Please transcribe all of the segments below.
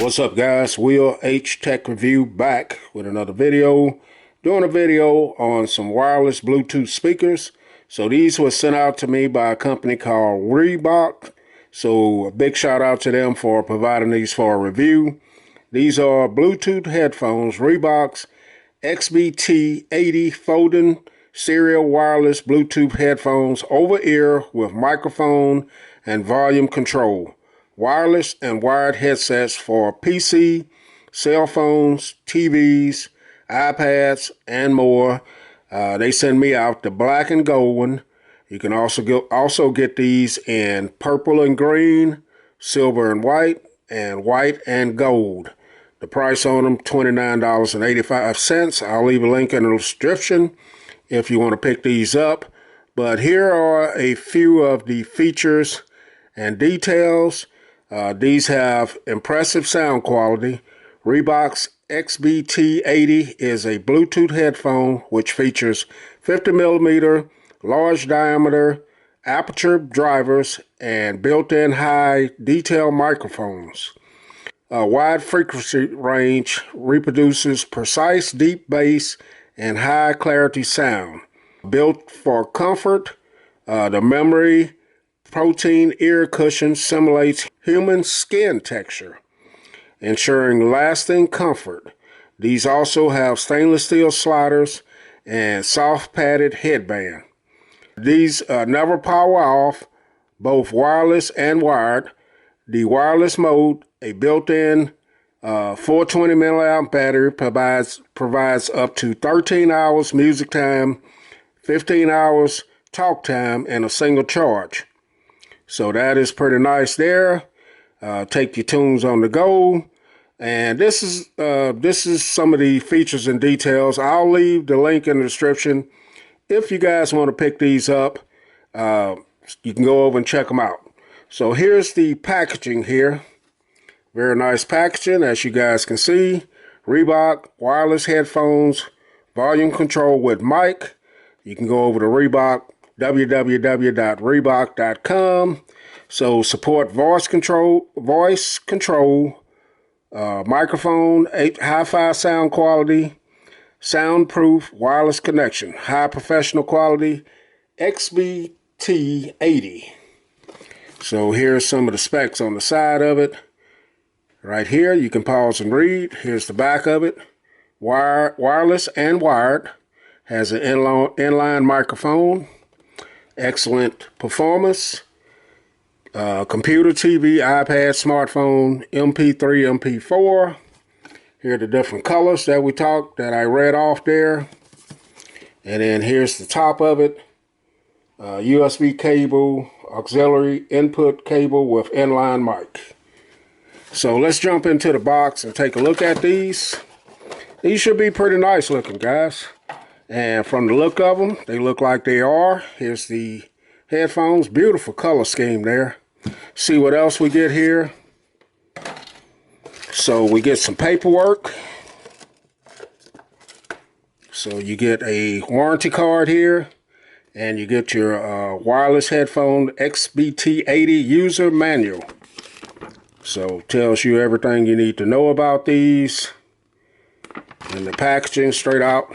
What's up, guys? Will H Tech Review back with another video. Doing a video on some wireless Bluetooth speakers. So these were sent out to me by a company called Riwbox. So a big shout out to them for providing these for a review. These are Bluetooth headphones, Rixbox XBT-80 folding serial wireless Bluetooth headphones over ear with microphone and volume control. Wireless and wired headsets for PC, cell phones, TVs, iPads, and more. They send me out the black and gold one. You can also get these in purple and green, silver and white and gold. The price on them, $29.85. I'll leave a link in the description if you want to pick these up. But here are a few of the features and details. These have impressive sound quality. Rixbox XBT-80 is a Bluetooth headphone which features 50mm large diameter aperture drivers and built-in high detail microphones. A wide frequency range reproduces precise deep bass and high clarity sound. Built for comfort, the memory protein ear cushion simulates human skin texture, ensuring lasting comfort. These also have stainless steel sliders and soft padded headband. These never power off, both wireless and wired. The wireless mode, a built-in 420 milliamp battery, provides up to 13 hours music time, 15 hours talk time, and a single charge. So that is pretty nice there. Take your tunes on the go. And this is some of the features and details. I'll leave the link in the description. If you guys want to pick these up, you can go over and check them out. So here's the packaging here. Very nice packaging, as you guys can see. Riwbox wireless headphones, volume control with mic. You can go over to Riwbox, www.riwbox.com. So support voice control, microphone, hi-fi sound quality, soundproof wireless connection, high professional quality, XBT-80. So here's some of the specs on the side of it. Right here, you can pause and read. Here's the back of it. Wireless and wired. Has an inline microphone. Excellent performance. Computer, TV, iPad, smartphone, MP3, MP4. Here are the different colors that I read off there. And then here's the top of it. USB cable, auxiliary input cable with inline mic. So let's jump into the box and take a look at these. These should be pretty nice looking, guys. And from the look of them, they look like they are. Here's the headphones. Beautiful color scheme there. See what else we get here. So we get some paperwork. So you get a warranty card here. And you get your wireless headphone XBT-80 user manual. So tells you everything you need to know about these. And the packaging straight out.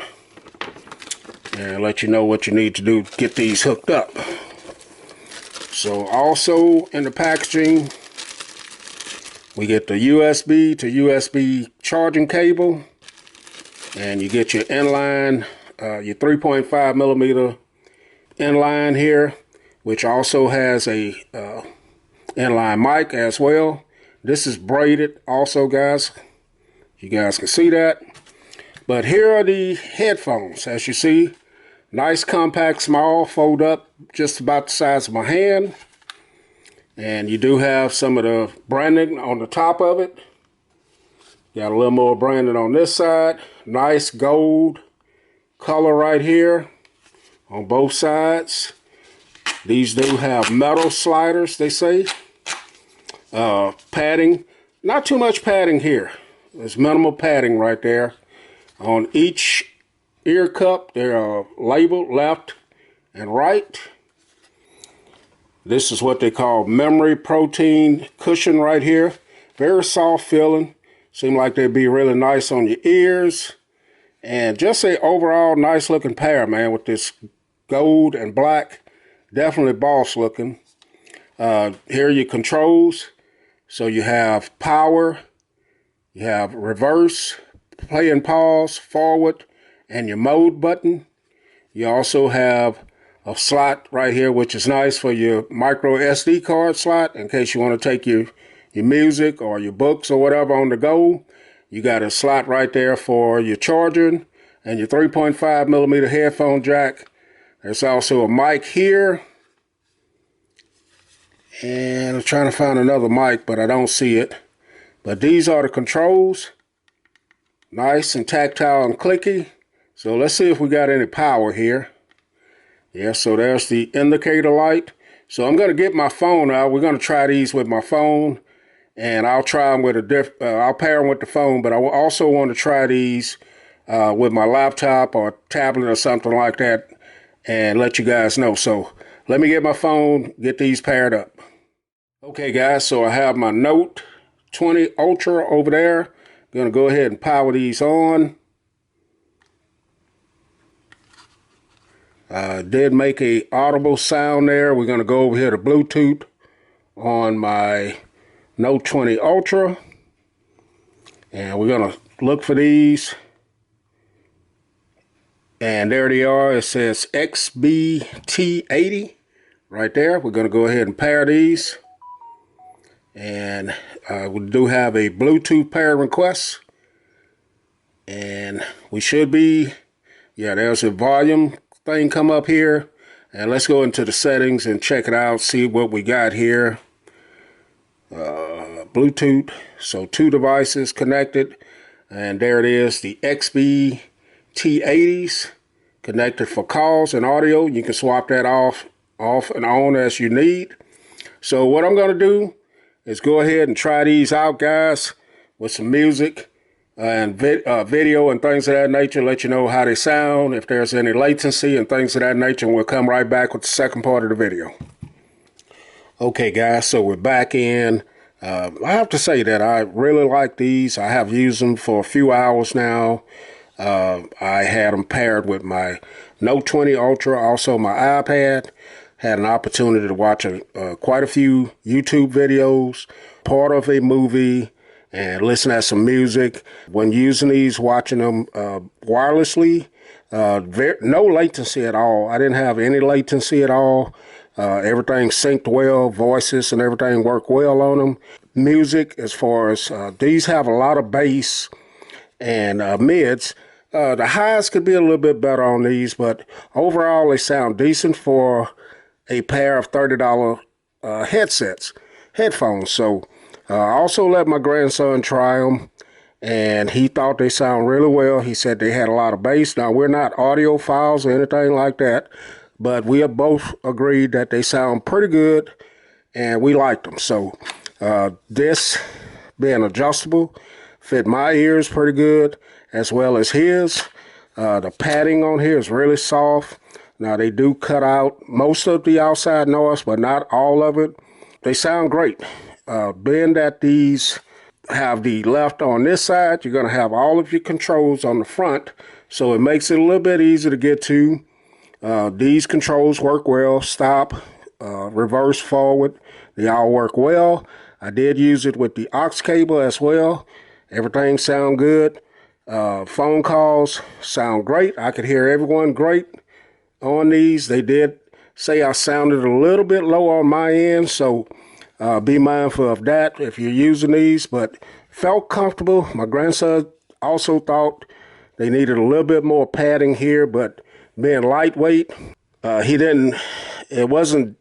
And let you know what you need to do to get these hooked up. So also in the packaging, we get the USB to USB charging cable. And you get your inline, your 3.5mm inline here, which also has a inline mic as well. This is braided also, guys. You guys can see that. But here are the headphones. As you see, nice, compact, small, fold up, just about the size of my hand. And you do have some of the branding on the top of it. Got a little more branding on this side. Nice gold color right here on both sides. These do have metal sliders, they say. Padding, not too much padding here. There's minimal padding right there. On each ear cup, they are labeled left and right. This is what they call memory protein cushion right here. Very soft feeling. Seem like they'd be really nice on your ears. And just a overall nice looking pair, man, with this gold and black. Definitely boss looking. Here are your controls. So you have power, you have reverse, play and pause, forward, and your mode button. You also have a slot right here, which is nice for your micro SD card slot in case you want to take your music or your books or whatever on the go. You got a slot right there for your charging and your 3.5 millimeter headphone jack. There's also a mic here. And I'm trying to find another mic, but I don't see it. But these are the controls. Nice and tactile and clicky. So let's see if we got any power here. Yeah, so there's the indicator light. So I'm going to get my phone out. We're going to try these with my phone. And I'll try them with I'll pair them with the phone. But I also want to try these with my laptop or tablet or something like that. And let you guys know. So let me get my phone, get these paired up. Okay guys, so I have my Note 20 Ultra over there. I'm going to go ahead and power these on. Did make a audible sound there. We're going to go over here to Bluetooth on my Note 20 Ultra. And we're going to look for these. And there they are. It says XBT-80 right there. We're going to go ahead and pair these. And we do have a Bluetooth pair request. And we should be, yeah, there's a volume thing come up here. And let's go into the settings and check it out, see what we got here. Bluetooth, so 2 devices connected. And there it is, the XBT-80s connected for calls and audio. You can swap that off and on as you need. So what I'm going to do is go ahead and try these out, guys, with some music and video and things of that nature. Let you know how they sound, if there's any latency and things of that nature. And we'll come right back with the second part of the video. Okay, guys, so we're back in. I have to say that I really like these. I have used them for a few hours now. I had them paired with my Note 20 Ultra, also my iPad. Had an opportunity to watch quite a few YouTube videos, part of a movie, and listen to some music. When using these, watching them wirelessly, no latency at all. I didn't have any latency at all. Everything synced well, voices and everything worked well on them. Music, as far as these have a lot of bass and mids. The highs could be a little bit better on these, but overall they sound decent for a pair of $30 headphones. So I also let my grandson try them, and he thought they sound really well. He said they had a lot of bass. Now, we're not audiophiles or anything like that, but we have both agreed that they sound pretty good, and we liked them. So this being adjustable fit my ears pretty good, as well as his. The padding on here is really soft. Now, they do cut out most of the outside noise, but not all of it. They sound great. Being that these have the left on this side, you're going to have all of your controls on the front, so it makes it a little bit easier to get to. These controls work well. Stop, reverse, forward, they all work well. I did use it with the aux cable as well. Everything sound good. Phone calls sound great. I could hear everyone great on these. They did say I sounded a little bit low on my end, so be mindful of that if you're using these, but felt comfortable. My grandson also thought they needed a little bit more padding here, but being lightweight, it wasn't,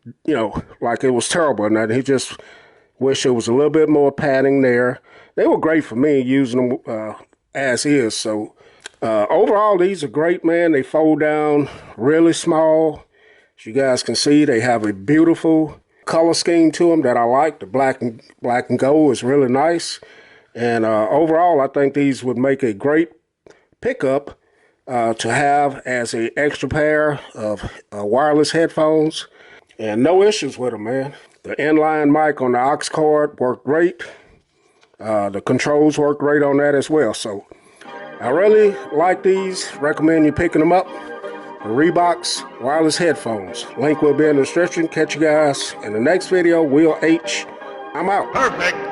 like it was terrible or nothing. He just wished there was a little bit more padding there. They were great for me using them as is. So overall, these are great, man. They fold down really small. As you guys can see, they have a beautiful color scheme to them that I like. The black and gold is really nice. And overall, I think these would make a great pickup to have as an extra pair of wireless headphones. And no issues with them, man. The inline mic on the aux cord worked great. The controls work great on that as well. So I really like these. Recommend you picking them up. The Riwbox wireless headphones. Link will be in the description. Catch you guys in the next video. Will H. I'm out. Perfect.